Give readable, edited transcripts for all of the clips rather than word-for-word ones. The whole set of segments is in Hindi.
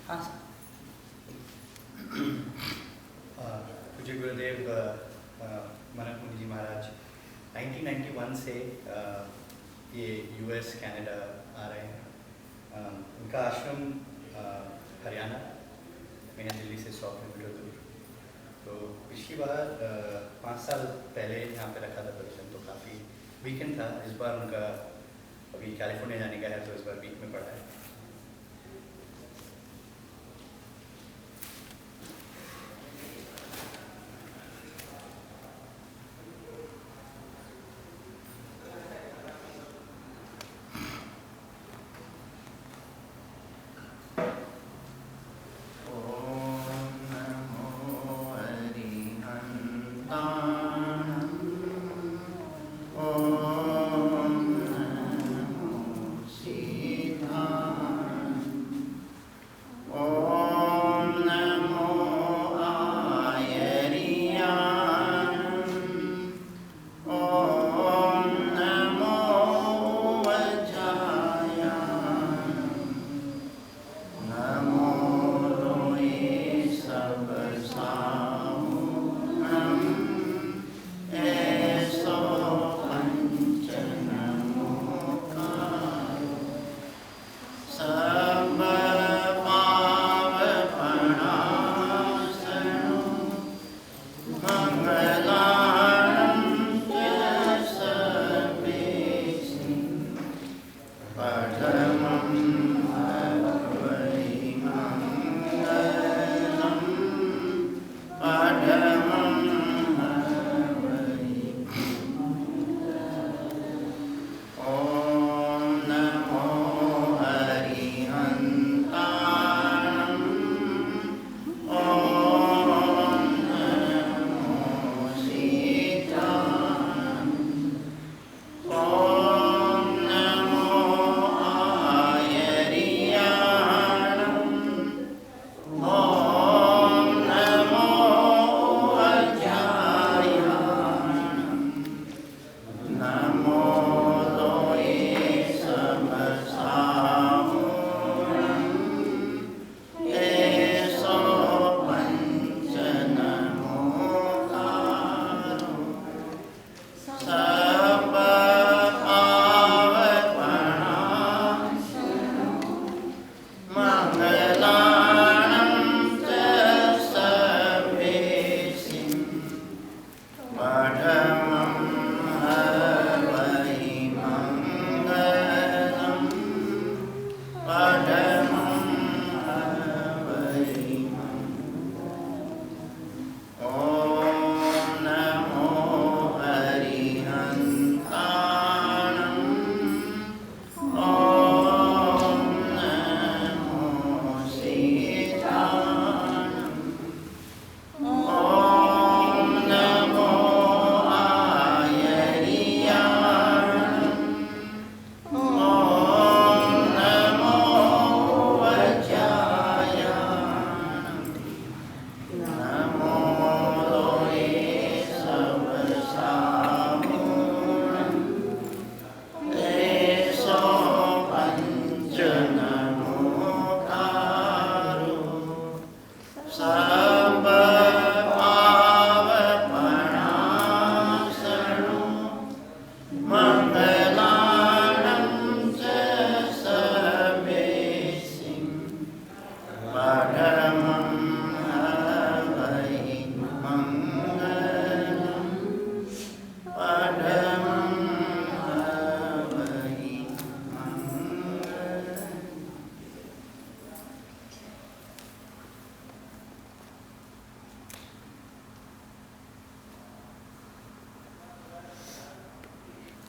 हाँ सर। पूज्य गुरुदेव मनन मुनि जी महाराज 1991 से ये यूएस कनाडा आ रहे हैं। उनका आश्रम हरियाणा, मैंने दिल्ली से 100 किलोमीटर दूर। तो पिछली बार 5 साल पहले यहाँ पे रखा था प्रवचन, तो काफ़ी वीकेंड था। इस बार उनका अभी कैलिफोर्निया जाने का है, तो इस बार वीक में पड़ा है। Om Namo Siddhaya.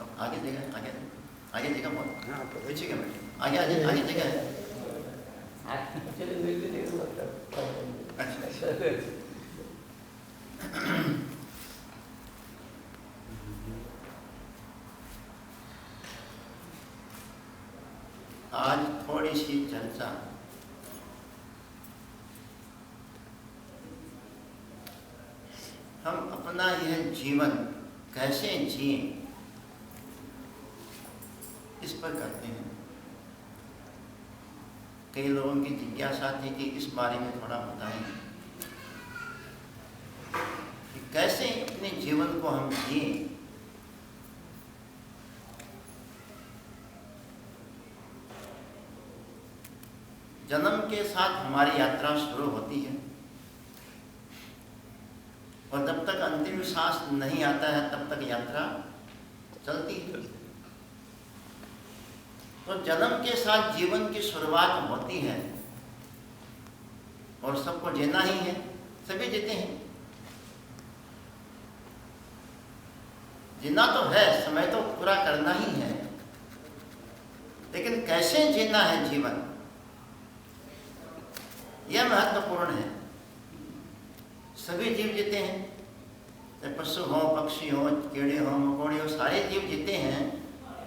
आगे जगह, आगे जगह बहुत, हाँ, पीछे क्या बैठे, आगे जगह है। आज थोड़ी सी चर्चा हम अपना यह जीवन कैसे जिए इस पर करते हैं। कई लोगों की जिज्ञासा थी कि इस बारे में थोड़ा बताएं कि कैसे अपने जीवन को हम जिए। जन्म के साथ हमारी यात्रा शुरू होती है और जब तक अंतिम सांस नहीं आता है तब तक यात्रा चलती है। तो जन्म के साथ जीवन की शुरुआत होती है और सबको जीना ही है, सभी जीते हैं। जीना तो है, समय तो पूरा करना ही है, लेकिन कैसे जीना है जीवन, यह महत्वपूर्ण है। सभी जीव जीते हैं, चाहे पशु हो, पक्षी हो, कीड़े हो, मकोड़े हो, सारे जीव जीते हैं।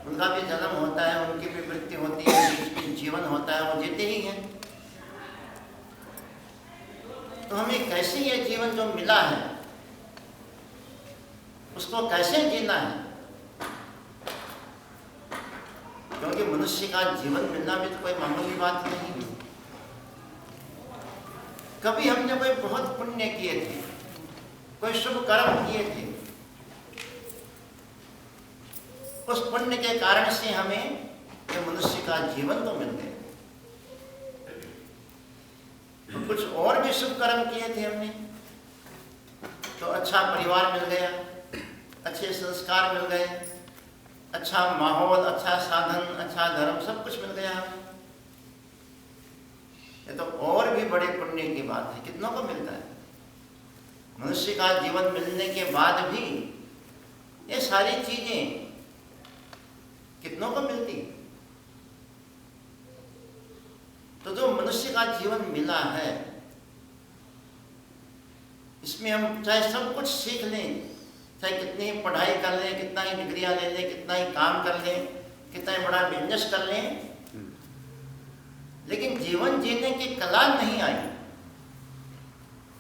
उनका भी जन्म होता है, उनकी भी मृत्यु होती है, बीच में जीवन होता है, वो जीते ही हैं। तो हमें कैसे ये जीवन जो मिला है उसको कैसे जीना है, क्योंकि मनुष्य का जीवन मिलना भी तो कोई मामूली बात नहीं है। कभी हमने कोई बहुत पुण्य किए थे, कोई शुभ कर्म किए थे, उस पुण्य के कारण से हमें ये मनुष्य का जीवन तो मिल गया। तो कुछ और भी शुभ कर्म किए थे हमने, तो अच्छा परिवार मिल गया, अच्छे संस्कार मिल गए, अच्छा माहौल, अच्छा साधन, अच्छा धर्म, सब कुछ मिल गया हमें। ये तो और भी बड़े पुण्य की बात है। कितनों को मिलता है? मनुष्य का जीवन मिलने के बाद भी ये सारी चीजें कितनों को मिलती? तो जो मनुष्य का जीवन मिला है, इसमें हम चाहे सब कुछ सीख लें, चाहे कितनी पढ़ाई कर लें, कितना ही डिग्रियां ले लें, कितना ही काम कर लें, कितना ही बड़ा बिजनेस कर लें, लेकिन जीवन जीने की कला नहीं आई,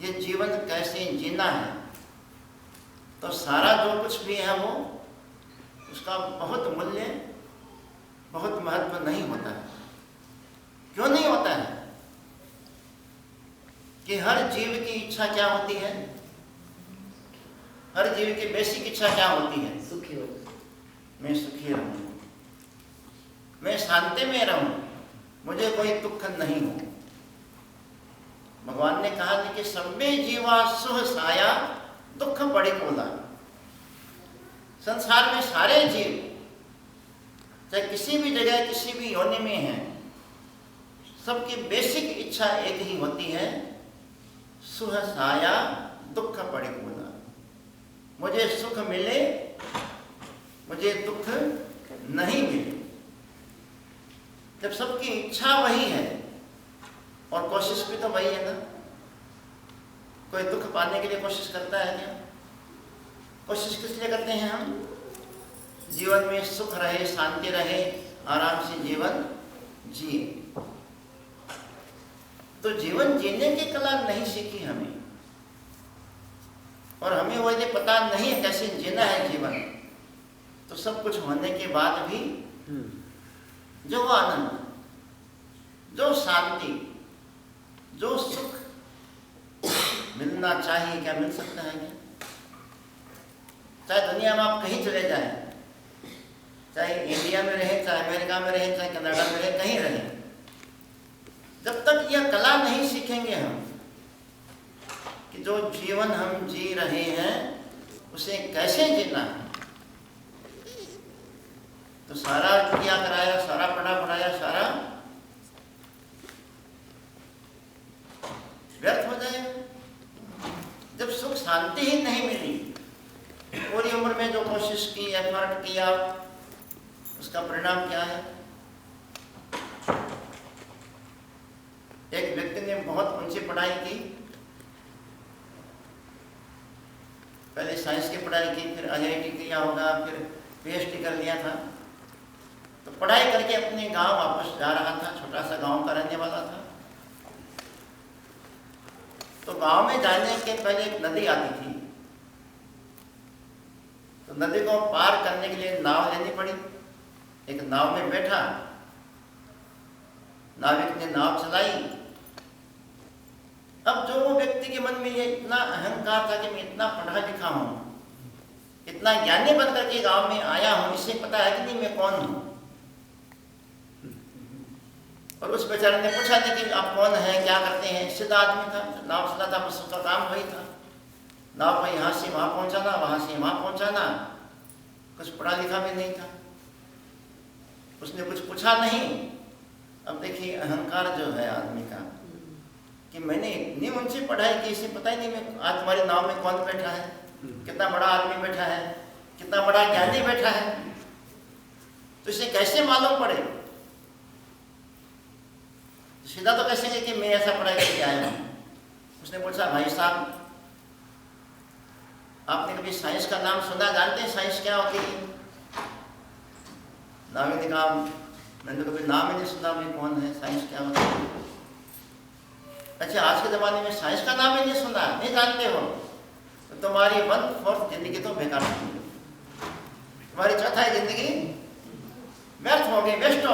ये जीवन कैसे जीना है, तो सारा जो कुछ भी है वो उसका बहुत मूल्य, बहुत महत्व नहीं होता है। क्यों नहीं होता है? कि हर जीव की इच्छा क्या होती है? हर जीव की बेसिक इच्छा क्या होती है? सुखी हो, मैं सुखी रहूं, मैं शांति में रहूं, मुझे कोई दुख नहीं हो। भगवान ने कहा था कि सर्वे जीवा सुख साया दुख बड़ी कोला। संसार में सारे जीव चाहे किसी भी जगह, किसी भी योनि में हैं, सबकी बेसिक इच्छा एक ही होती है, सुख साया दुख बड़ी कोला। मुझे सुख मिले, मुझे दुख नहीं मिले। जब सबकी इच्छा वही है और कोशिश भी तो वही है ना। कोई दुख पाने के लिए कोशिश करता है क्या? कोशिश किस लिए करते हैं हम? जीवन में सुख रहे, शांति रहे, आराम से जीवन जिए। तो जीवन जीने की कला नहीं सीखी हमें, और हमें वो यदि पता नहीं है कैसे जीना है जीवन, तो सब कुछ होने के बाद भी जो आनंद, जो शांति, जो सुख मिलना चाहिए, क्या मिल सकता है क्या? चाहे दुनिया में आप कहीं चले जाएं, चाहे इंडिया में रहें, चाहे अमेरिका में रहें, चाहे कनाडा में रहें, कहीं रहें, जब तक यह कला नहीं सीखेंगे हम कि जो जीवन हम जी रहे हैं उसे कैसे जीना है, तो सारा किया कराया, सारा पढ़ा पढ़ाया, सारा व्यर्थ हो जाएगा। जब सुख शांति ही नहीं मिली, पूरी उम्र में जो कोशिश की, एफर्ट किया, उसका परिणाम क्या है? एक व्यक्ति ने बहुत ऊंची पढ़ाई की, पहले साइंस की पढ़ाई की, फिर IIT किया होगा, फिर PhD कर लिया था। तो पढ़ाई करके अपने गांव वापस जा रहा था, छोटा सा गांव का रहने वाला था। तो गांव में जाने के पहले एक नदी आती थी, तो नदी को पार करने के लिए नाव लेनी पड़ी। एक नाव में बैठा, नाविक ने नाव चलाई। अब जो वो व्यक्ति के मन में ये इतना अहंकार था कि मैं इतना पढ़ा लिखा हूं, इतना ज्ञानी बन करके गांव में आया हूं, इसे पता है कि नहीं मैं कौन हूं। और उस बेचारे ने पूछा नहीं कि आप कौन हैं, क्या करते हैं। सीधा आदमी था, नाव चलाता, बस उसका काम वही था, नाव को यहाँ से वहाँ पहुँचाना, वहाँ से वहाँ पहुँचाना। कुछ पढ़ा लिखा भी नहीं था, उसने कुछ पूछा नहीं। अब देखिए अहंकार जो है आदमी का, कि मैंने इतनी ऊंची पढ़ाई की, इसे पता ही नहीं मैं आज तुम्हारी नाव में कौन बैठा है, कितना बड़ा आदमी बैठा है, कितना बड़ा ज्ञानी बैठा है, तो इसे कैसे मालूम पड़े। सीधा तो कैसे कि मैं ऐसा पढ़ाई करके आया हूँ। उसने पूछा, भाई साहब आपने कभी साइंस का नाम सुना, जानते हैं साइंस क्या होती है? नाविक ने कहा, मैंने तो कभी नाम ही नहीं सुना, मैं कौन है, साइंस क्या होती है। अच्छा, आज के ज़माने में साइंस का नाम ही नहीं सुना, नहीं जानते हो, तो तुम्हारी 1/4 जिंदगी तो बेकार हो गई, तुम्हारी चौथाई जिंदगी व्यर्थ हो गई, वेस्ट हो